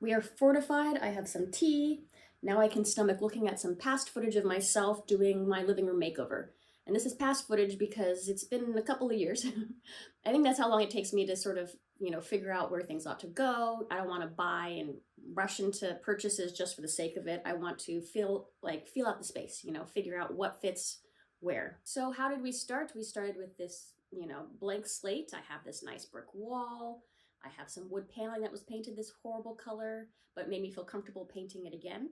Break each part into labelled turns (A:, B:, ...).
A: We are fortified. I have some tea. Now I can stomach looking at some past footage of myself doing my living room makeover. And this is past footage because it's been a couple of years. I think that's how long it takes me to sort of, figure out where things ought to go. I don't want to buy and rush into purchases just for the sake of it. I want to feel out the space, figure out what fits where. So how did we start? We started with this, blank slate. I have this nice brick wall. I have some wood paneling that was painted this horrible color, but made me feel comfortable painting it again.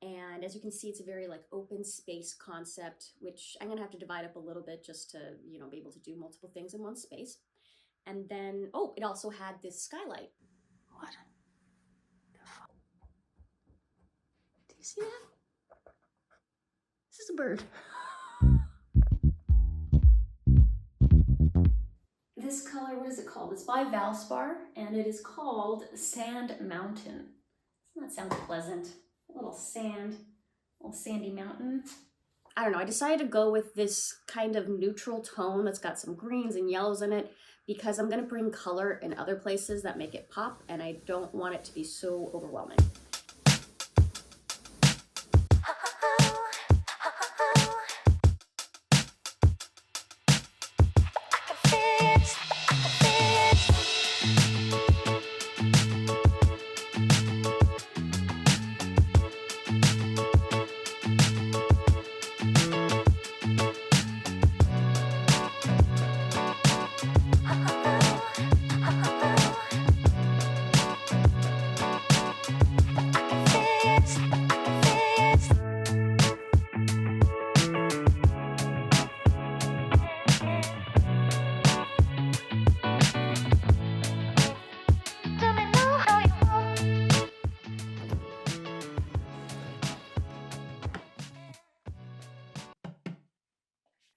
A: And as you can see, it's a very open space concept, which I'm gonna have to divide up a little bit just to, be able to do multiple things in one space. And then, oh, it also had this skylight. What the fuck? Do you see that? This is a bird. This color, what is it called? It's by Valspar, and it is called Sand Mountain. Doesn't that sound pleasant? A little sandy mountain. I don't know, I decided to go with this kind of neutral tone that's got some greens and yellows in it because I'm gonna bring color in other places that make it pop, and I don't want it to be so overwhelming.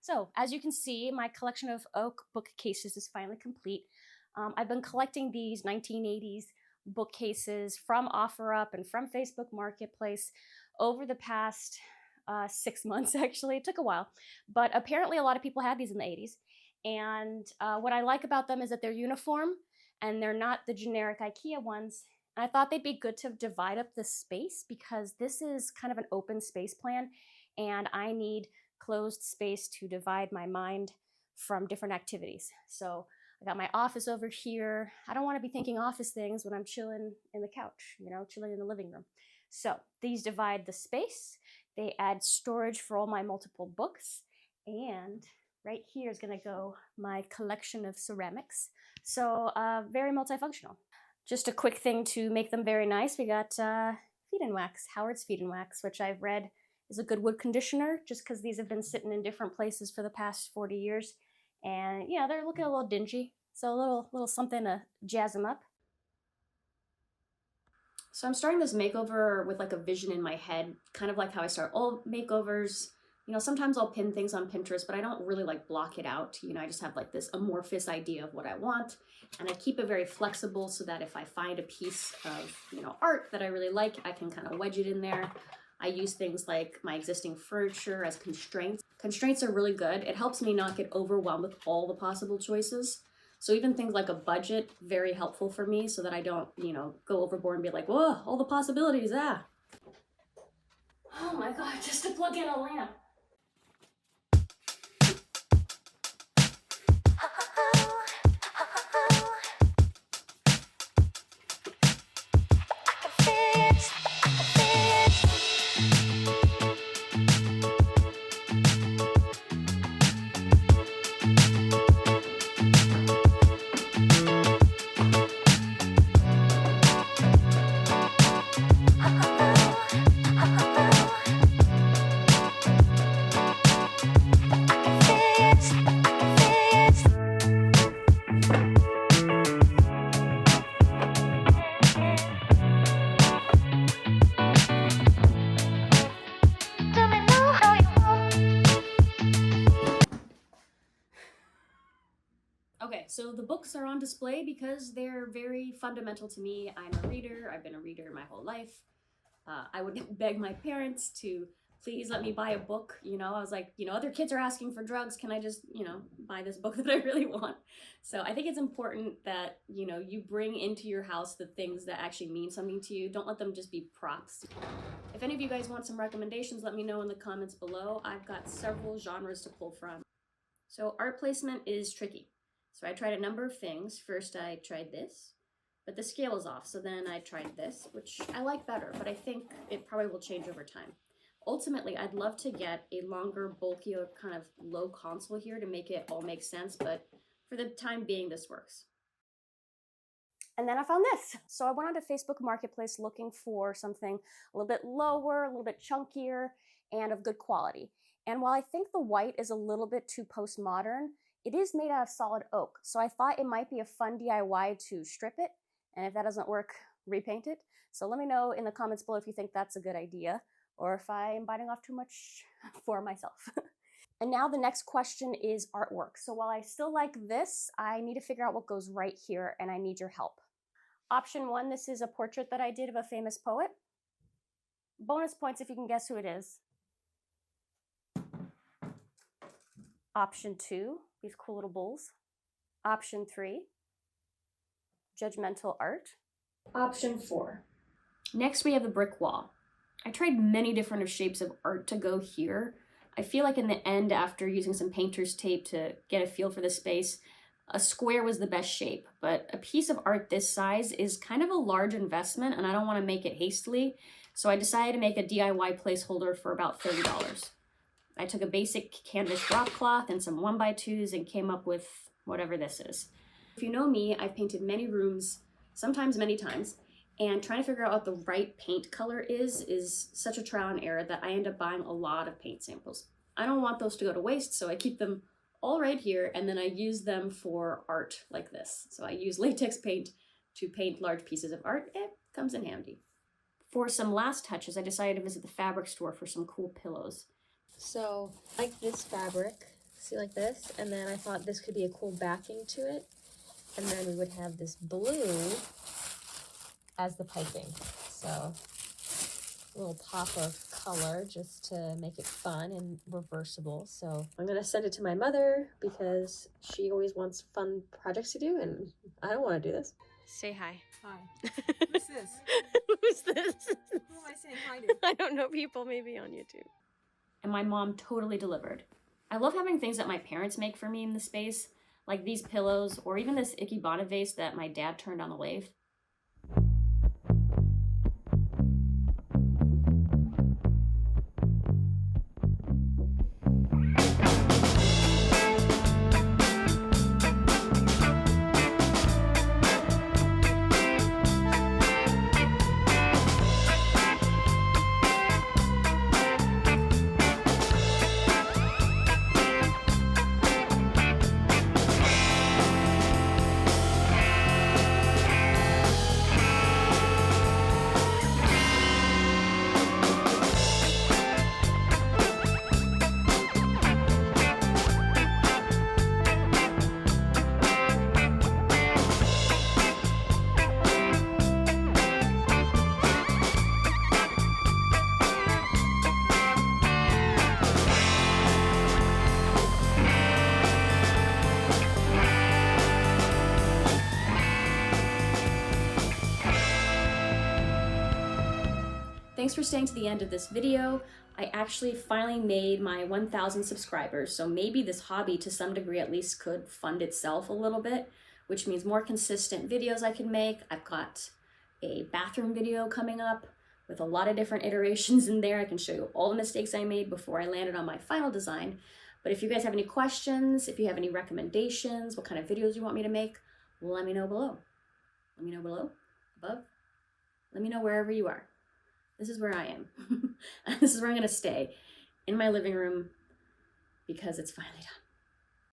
A: So, as you can see, my collection of oak bookcases is finally complete. I've been collecting these 1980s bookcases from OfferUp and from Facebook Marketplace over the past 6 months, actually. It took a while, but apparently a lot of people had these in the 80s. And what I like about them is that they're uniform and they're not the generic IKEA ones. And I thought they'd be good to divide up the space because this is kind of an open space plan and I need closed space to divide my mind from different activities. So I got my office over here. I don't want to be thinking office things when I'm chilling in the couch, chilling in the living room. So these divide the space. They add storage for all my multiple books. And right here is going to go my collection of ceramics. So very multifunctional. Just a quick thing to make them very nice. We got Feed and Wax, Howard's Feed and Wax, which I've read is a good wood conditioner just because these have been sitting in different places for the past 40 years. And yeah, they're looking a little dingy. So a little something to jazz them up. So I'm starting this makeover with a vision in my head, kind of like how I start all makeovers. Sometimes I'll pin things on Pinterest, but I don't really block it out. I just have this amorphous idea of what I want. And I keep it very flexible so that if I find a piece of, art that I really like, I can kind of wedge it in there. I use things like my existing furniture as constraints. Constraints are really good. It helps me not get overwhelmed with all the possible choices. So even things like a budget, very helpful for me so that I don't, go overboard and be like, whoa, all the possibilities, ah. Oh my God, just to plug in a lamp. Okay, so the books are on display because they're very fundamental to me. I'm a reader. I've been a reader my whole life. I would beg my parents to please let me buy a book. You know, I was like, you know, other kids are asking for drugs. Can I just, you know, buy this book that I really want? So I think it's important that, you know, you bring into your house the things that actually mean something to you. Don't let them just be props. If any of you guys want some recommendations, let me know in the comments below. I've got several genres to pull from. So art placement is tricky. So I tried a number of things. First, I tried this, but the scale is off. So then I tried this, which I like better, but I think it probably will change over time. Ultimately, I'd love to get a longer, bulkier, kind of low console here to make it all make sense, but for the time being, this works. And then I found this. So I went onto Facebook Marketplace looking for something a little bit lower, a little bit chunkier, and of good quality. And while I think the white is a little bit too postmodern, it is made out of solid oak. So I thought it might be a fun DIY to strip it. And if that doesn't work, repaint it. So let me know in the comments below if you think that's a good idea, or if I'm biting off too much for myself. And now the next question is artwork. So while I still like this, I need to figure out what goes right here, and I need your help. Option 1, this is a portrait that I did of a famous poet. Bonus points if you can guess who it is. Option 2, these cool little bulls. Option 3, judgmental art. Option 4. Next we have the brick wall. I tried many different shapes of art to go here. I feel like in the end, after using some painter's tape to get a feel for the space, a square was the best shape, but a piece of art this size is kind of a large investment and I don't want to make it hastily, so I decided to make a DIY placeholder for about $30. I took a basic canvas drop cloth and some 1x2s and came up with whatever this is. If you know me, I've painted many rooms, sometimes many times, and trying to figure out what the right paint color is such a trial and error that I end up buying a lot of paint samples. I don't want those to go to waste, so I keep them all right here, and then I use them for art like this. So I use latex paint to paint large pieces of art. It comes in handy. For some last touches, I decided to visit the fabric store for some cool pillows.
B: So, like this fabric, see like this, and then I thought this could be a cool backing to it, and then we would have this blue as the piping. So a little pop of color just to make it fun and reversible. So I'm gonna send it to my mother because she always wants fun projects to do and I don't want to do this. Say hi.
C: Hi. Who's this?
B: Who's this?
C: Who am I saying hi to?
B: I don't know, people maybe on YouTube.
A: And my mom totally delivered. I love having things that my parents make for me in the space, like these pillows or even this Ikebana vase that my dad turned on the lathe. Thanks for staying to the end of this video. I actually finally made my 1,000 subscribers, so maybe this hobby to some degree at least could fund itself a little bit, which means more consistent videos I can make. I've got a bathroom video coming up with a lot of different iterations in there. I can show you all the mistakes I made before I landed on my final design. But if you guys have any questions, if you have any recommendations, what kind of videos you want me to make, let me know below. Let me know below, above. Let me know wherever you are. This is where I am. This is where I'm gonna stay, in my living room, because it's finally done.